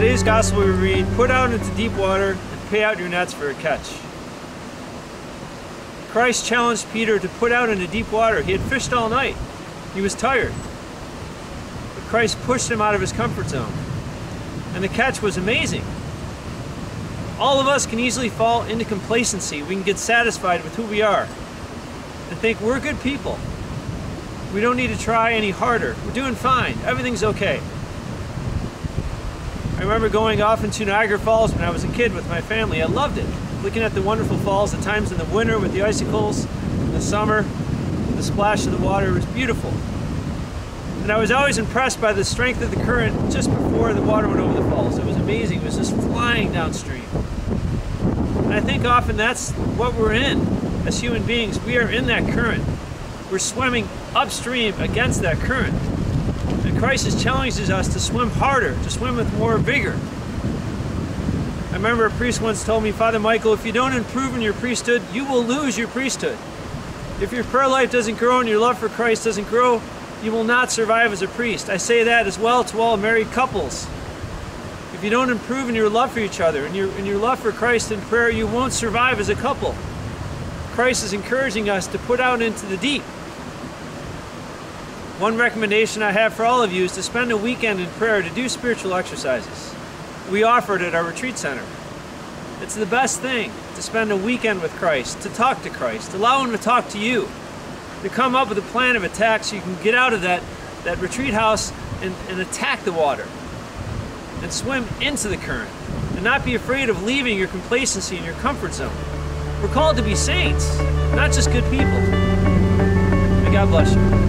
today's gospel we read, "Put out into deep water and pay out your nets for a catch." Christ challenged Peter to put out into deep water. He had fished all night. He was tired. But Christ pushed him out of his comfort zone. And the catch was amazing. All of us can easily fall into complacency. We can get satisfied with who we are and think we're good people. We don't need to try any harder. We're doing fine. Everything's okay. I remember going off into Niagara Falls when I was a kid with my family. I loved it. Looking at the wonderful falls, at times in the winter with the icicles, in the summer, the splash of the water was beautiful. And I was always impressed by the strength of the current just before the water went over the falls. It was amazing. It was just flying downstream. And I think often that's what we're in as human beings. We are in that current. We're swimming upstream against that current. And Christ challenges us to swim harder, to swim with more vigor. I remember a priest once told me, "Father Michael, if you don't improve in your priesthood, you will lose your priesthood. If your prayer life doesn't grow and your love for Christ doesn't grow, you will not survive as a priest." I say that as well to all married couples. If you don't improve in your love for each other and your love for Christ in prayer, you won't survive as a couple. Christ is encouraging us to put out into the deep. One recommendation I have for all of you is to spend a weekend in prayer, to do spiritual exercises. We offer it at our retreat center. It's the best thing to spend a weekend with Christ, to talk to Christ, allow Him to talk to you, to come up with a plan of attack so you can get out of that retreat house and attack the water and swim into the current and not be afraid of leaving your complacency and your comfort zone. We're called to be saints, not just good people. May God bless you.